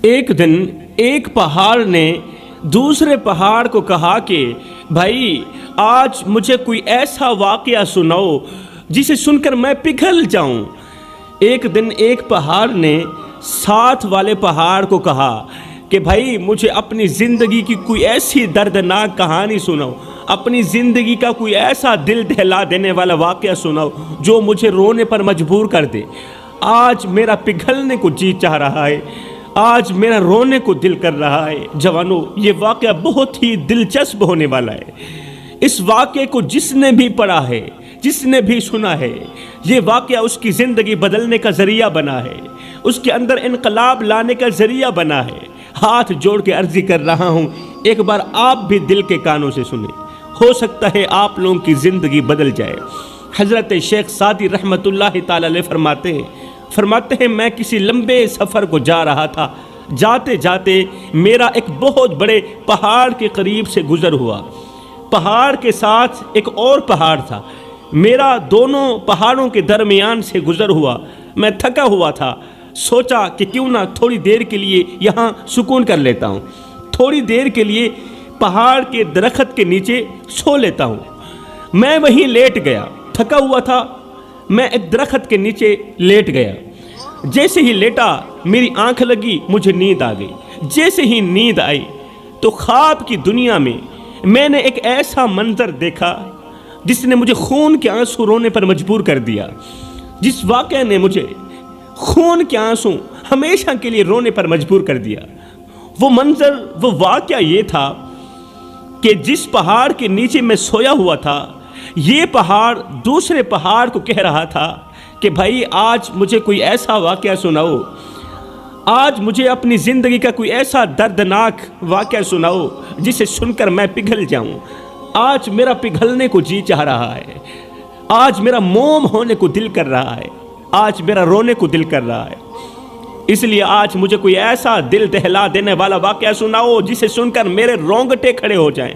ایک دن ایک پہاڑ نے دوسرے پہاڑ کو کہا کہ بھائی آج مجھے کوئی ایسا واقعہ سناؤ جسے سن کر میں پگھل جاؤں۔ ایک دن ایک پہاڑ نے ساتھ والے پہاڑ کو کہا کہ بھائی مجھے اپنی زندگی کی کوئی ایسی دردناک کہانی سناؤ، اپنی زندگی کا کوئی ایسا دل دہلا دینے والا واقعہ سناؤ جو مجھے رونے پر مجبور کر دے۔ آج میرا پگھلنے کو جی چاہ رہا ہے، آج میرا رونے کو دل کر رہا ہے۔ جوانو، یہ واقعہ بہت ہی دلچسپ ہونے والا ہے۔ اس واقعے کو جس نے بھی پڑھا ہے، جس نے بھی سنا ہے، یہ واقعہ اس کی زندگی بدلنے کا ذریعہ بنا ہے، اس کے اندر انقلاب لانے کا ذریعہ بنا ہے۔ ہاتھ جوڑ کے عرضی کر رہا ہوں، ایک بار آپ بھی دل کے کانوں سے سنیں، ہو سکتا ہے آپ لوگوں کی زندگی بدل جائے۔ حضرت شیخ سعدی رحمۃ اللہ تعالی علیہ فرماتے ہیں میں کسی لمبے سفر کو جا رہا تھا، جاتے جاتے میرا ایک بہت بڑے پہاڑ کے قریب سے گزر ہوا۔ پہاڑ کے ساتھ ایک اور پہاڑ تھا، میرا دونوں پہاڑوں کے درمیان سے گزر ہوا۔ میں تھکا ہوا تھا، سوچا کہ کیوں نہ تھوڑی دیر کے لیے یہاں سکون کر لیتا ہوں، تھوڑی دیر کے لیے پہاڑ کے درخت کے نیچے سو لیتا ہوں۔ میں وہیں لیٹ گیا، تھکا ہوا تھا، میں ایک درخت کے نیچے لیٹ گیا۔ جیسے ہی لیٹا میری آنکھ لگی، مجھے نیند آ گئی۔ جیسے ہی نیند آئی تو خواب کی دنیا میں نے ایک ایسا منظر دیکھا جس نے مجھے خون کے آنسو رونے پر مجبور کر دیا، جس واقعے نے مجھے خون کے آنسو ہمیشہ کے لیے رونے پر مجبور کر دیا۔ وہ منظر، وہ واقعہ یہ تھا کہ جس پہاڑ کے نیچے میں سویا ہوا تھا، یہ پہاڑ دوسرے پہاڑ کو کہہ رہا تھا کہ بھائی آج مجھے کوئی ایسا واقعہ سناؤ، آج مجھے اپنی زندگی کا کوئی ایسا دردناک واقعہ سناؤ جسے سن کر میں پگھل جاؤں۔ آج میرا پگھلنے کو جی چاہ رہا ہے، آج میرا موم ہونے کو دل کر رہا ہے، آج میرا رونے کو دل کر رہا ہے۔ اس لیے آج مجھے کوئی ایسا دل دہلا دینے والا واقعہ سناؤ جسے سن کر میرے رونگٹے کھڑے ہو جائیں،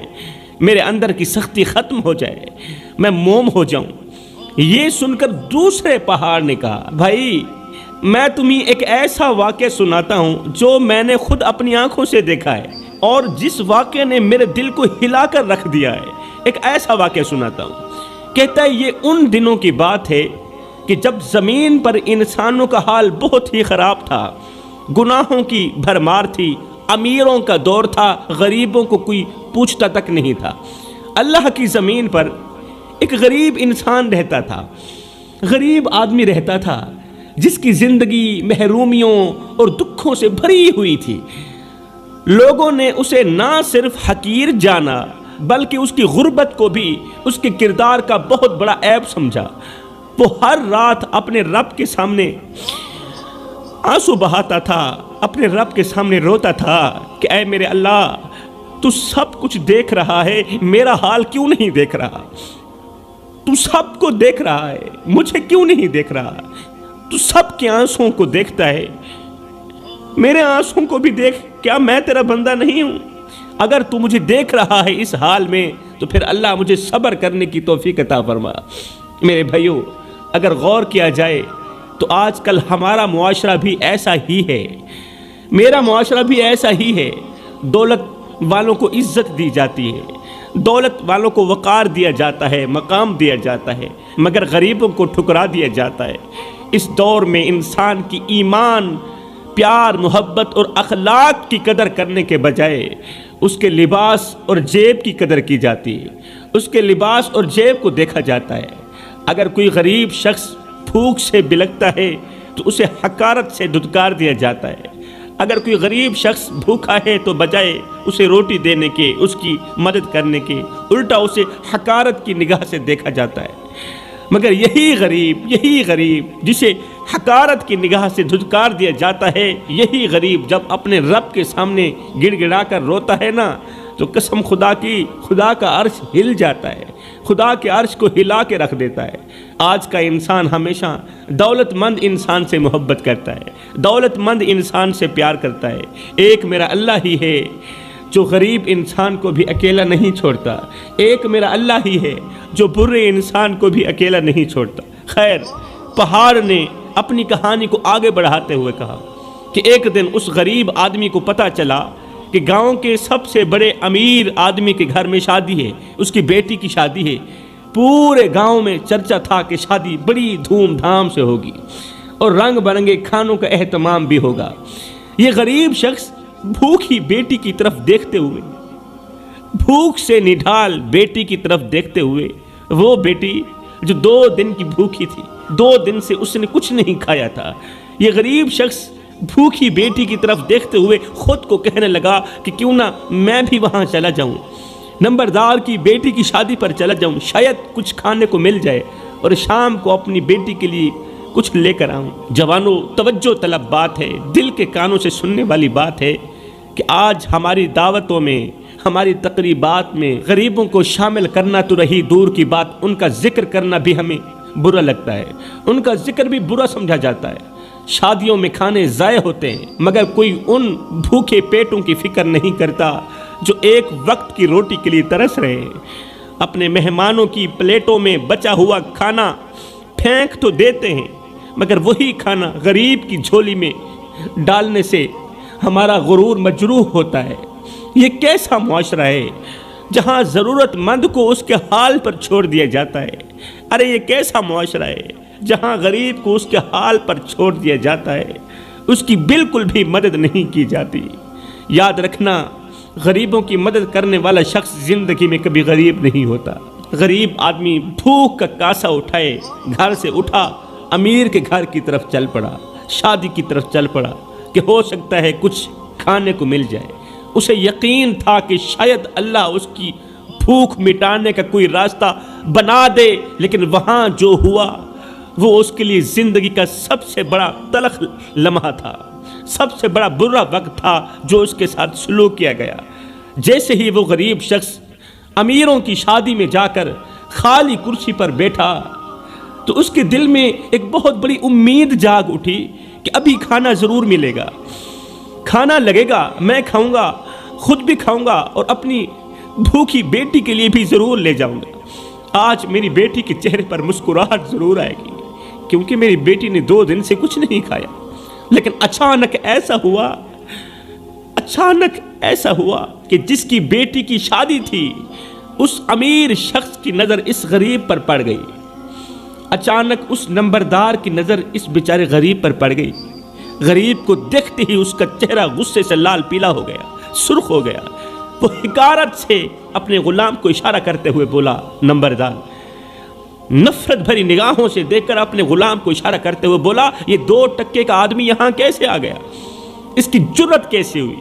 میرے اندر کی سختی ختم ہو جائے، میں موم ہو جاؤں۔ یہ سن کر دوسرے پہاڑ نے کہا بھائی میں تمہیں ایک ایسا واقعہ سناتا ہوں جو میں نے خود اپنی آنکھوں سے دیکھا ہے اور جس واقعے نے میرے دل کو ہلا کر رکھ دیا ہے، ایک ایسا واقعہ سناتا ہوں۔ کہتا ہے یہ ان دنوں کی بات ہے کہ جب زمین پر انسانوں کا حال بہت ہی خراب تھا، گناہوں کی بھرمار تھی، امیروں کا دور تھا، غریبوں کو کوئی پوچھتا تک نہیں تھا۔ اللہ کی زمین پر ایک غریب انسان رہتا تھا، غریب آدمی رہتا تھا جس کی زندگی محرومیوں اور دکھوں سے بھری ہوئی تھی۔ لوگوں نے اسے نہ صرف حقیر جانا بلکہ اس کی غربت کو بھی اس کے کردار کا بہت بڑا عیب سمجھا۔ وہ ہر رات اپنے رب کے سامنے آنسو بہاتا تھا، اپنے رب کے سامنے روتا تھا کہ اے میرے اللہ، تو سب کچھ دیکھ رہا ہے، میرا حال کیوں نہیں دیکھ رہا؟ تو سب کو دیکھ رہا ہے، مجھے کیوں نہیں دیکھ رہا؟ تو سب کے آنسوں کو دیکھتا ہے، میرے آنسوں کو بھی دیکھ، کیا میں تیرا بندہ نہیں ہوں؟ اگر تو مجھے دیکھ رہا ہے اس حال میں تو پھر اللہ مجھے صبر کرنے کی توفیق عطا فرما۔ میرے بھائیو، اگر غور کیا جائے تو آج کل ہمارا معاشرہ بھی ایسا ہی ہے، میرا معاشرہ بھی ایسا ہی ہے۔ دولت والوں کو عزت دی جاتی ہے، دولت والوں کو وقار دیا جاتا ہے، مقام دیا جاتا ہے، مگر غریبوں کو ٹھکرا دیا جاتا ہے۔ اس دور میں انسان کی ایمان، پیار، محبت اور اخلاق کی قدر کرنے کے بجائے اس کے لباس اور جیب کی قدر کی جاتی ہے، اس کے لباس اور جیب کو دیکھا جاتا ہے۔ اگر کوئی غریب شخص بھوک سے بلکتا ہے تو اسے حقارت سے دھتکار دیا جاتا ہے۔ اگر کوئی غریب شخص بھوکا ہے تو بجائے اسے روٹی دینے کے، اس کی مدد کرنے کے، الٹا اسے حقارت کی نگاہ سے دیکھا جاتا ہے۔ مگر یہی غریب جسے حقارت کی نگاہ سے دھتکار دیا جاتا ہے، یہی غریب جب اپنے رب کے سامنے گڑ گڑا کر روتا ہے نا، تو قسم خدا کی، خدا کا عرش ہل جاتا ہے، خدا کے عرش کو ہلا کے رکھ دیتا ہے۔ آج کا انسان ہمیشہ دولت مند انسان سے محبت کرتا ہے، دولت مند انسان سے پیار کرتا ہے۔ ایک میرا اللہ ہی ہے جو غریب انسان کو بھی اکیلا نہیں چھوڑتا، ایک میرا اللہ ہی ہے جو برے انسان کو بھی اکیلا نہیں چھوڑتا۔ خیر، پہاڑ نے اپنی کہانی کو آگے بڑھاتے ہوئے کہا کہ ایک دن اس غریب آدمی کو پتہ چلا کہ گاؤں کے سب سے بڑے امیر آدمی کے گھر میں شادی ہے، اس کی بیٹی کی شادی ہے۔ پورے گاؤں میں چرچا تھا کہ شادی بڑی دھوم دھام سے ہوگی اور رنگ برنگے کھانوں کا اہتمام بھی ہوگا۔ یہ غریب شخص بھوکی بیٹی کی طرف دیکھتے ہوئے، بھوک سے نڈھال بیٹی کی طرف دیکھتے ہوئے، وہ بیٹی جو 2 دن کی بھوکی تھی، 2 دن سے اس نے کچھ نہیں کھایا تھا، یہ غریب شخص بھوکی بیٹی کی طرف دیکھتے ہوئے خود کو کہنے لگا کہ کیوں نہ میں بھی وہاں چلا جاؤں، نمبردار کی بیٹی کی شادی پر چلا جاؤں، شاید کچھ کھانے کو مل جائے اور شام کو اپنی بیٹی کے لیے کچھ لے کر آؤں۔ جوانوں، توجہ طلب بات ہے، دل کے کانوں سے سننے والی بات ہے کہ آج ہماری دعوتوں میں، ہماری تقریبات میں غریبوں کو شامل کرنا تو رہی دور کی بات، ان کا ذکر کرنا بھی ہمیں برا لگتا ہے، ان کا ذکر بھی برا سمجھا جاتا ہے۔ شادیوں میں کھانے ضائع ہوتے ہیں مگر کوئی ان بھوکے پیٹوں کی فکر نہیں کرتا جو ایک وقت کی روٹی کے لیے ترس رہے ہیں۔ اپنے مہمانوں کی پلیٹوں میں بچا ہوا کھانا پھینک تو دیتے ہیں مگر وہی کھانا غریب کی جھولی میں ڈالنے سے ہمارا غرور مجروح ہوتا ہے۔ یہ کیسا معاشرہ ہے جہاں ضرورت مند کو اس کے حال پر چھوڑ دیا جاتا ہے؟ ارے یہ کیسا معاشرہ ہے جہاں غریب کو اس کے حال پر چھوڑ دیا جاتا ہے، اس کی بالکل بھی مدد نہیں کی جاتی۔ یاد رکھنا، غریبوں کی مدد کرنے والا شخص زندگی میں کبھی غریب نہیں ہوتا۔ غریب آدمی بھوک کا کاسا اٹھائے گھر سے اٹھا، امیر کے گھر کی طرف چل پڑا، شادی کی طرف چل پڑا کہ ہو سکتا ہے کچھ کھانے کو مل جائے۔ اسے یقین تھا کہ شاید اللہ اس کی بھوک مٹانے کا کوئی راستہ بنا دے، لیکن وہاں جو ہوا وہ اس کے لیے زندگی کا سب سے بڑا تلخ لمحہ تھا، سب سے بڑا برا وقت تھا جو اس کے ساتھ سلوک کیا گیا۔ جیسے ہی وہ غریب شخص امیروں کی شادی میں جا کر خالی کرسی پر بیٹھا تو اس کے دل میں ایک بہت بڑی امید جاگ اٹھی کہ ابھی کھانا ضرور ملے گا، کھانا لگے گا، میں کھاؤں گا، خود بھی کھاؤں گا اور اپنی بھوکی بیٹی کے لیے بھی ضرور لے جاؤں گا۔ آج میری بیٹی کے چہرے پر مسکراہٹ ضرور آئے گی کیونکہ میری بیٹی نے 2 دن سے کچھ نہیں کھایا۔ لیکن اچانک ایسا ہوا کہ جس کی بیٹی کی شادی تھی اس امیر شخص کی نظر اس غریب پر پڑ گئی۔ اچانک اس نمبردار کی نظر اس بیچارے غریب پر پڑ گئی۔ غریب کو دیکھتے ہی اس کا چہرہ غصے سے لال پیلا ہو گیا، سرخ ہو گیا۔ وہ حقارت سے اپنے غلام کو اشارہ کرتے ہوئے بولا، نمبردار نفرت بھری نگاہوں سے دیکھ کر اپنے غلام کو اشارہ کرتے ہوئے بولا، یہ 2 ٹکے کا آدمی یہاں کیسے آ گیا؟ اس کی جرت کیسے ہوئی؟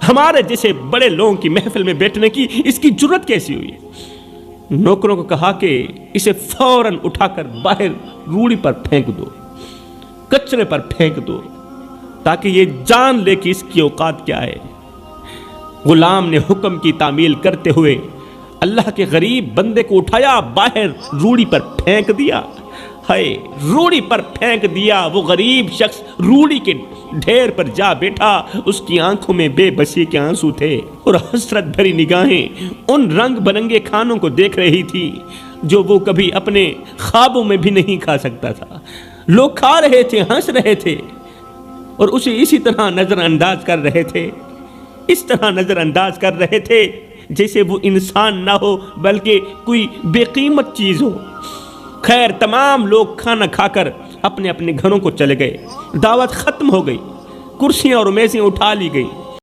ہمارے جیسے بڑے لوگوں کی محفل میں بیٹھنے کی اس کی جرت کیسی ہوئی؟ نوکروں کو کہا کہ اسے فوراً اٹھا کر باہر روڑی پر پھینک دو، کچرے پر پھینک دو تاکہ یہ جان لے کہ اس کی اوقات کیا ہے۔ غلام نے حکم کی تعمیل کرتے ہوئے اللہ کے غریب بندے کو اٹھایا، باہر روڑی پر پھینک دیا۔ ہائے، روڑی پر پھینک دیا۔ وہ غریب شخص روڑی کے ڈھیر پر جا بیٹھا، اس کی آنکھوں میں بے بسی کے آنسو تھے اور حسرت بھری نگاہیں ان رنگ برنگے کھانوں کو دیکھ رہی تھی جو وہ کبھی اپنے خوابوں میں بھی نہیں کھا سکتا تھا۔ لوگ کھا رہے تھے، ہنس رہے تھے اور اسے اسی طرح نظر انداز کر رہے تھے، اس طرح نظر انداز کر رہے تھے جیسے وہ انسان نہ ہو بلکہ کوئی بے قیمت چیز ہو۔ خیر، تمام لوگ کھانا کھا کر اپنے اپنے گھروں کو چلے گئے، دعوت ختم ہو گئی، کرسیاں اور میزیں اٹھا لی گئی،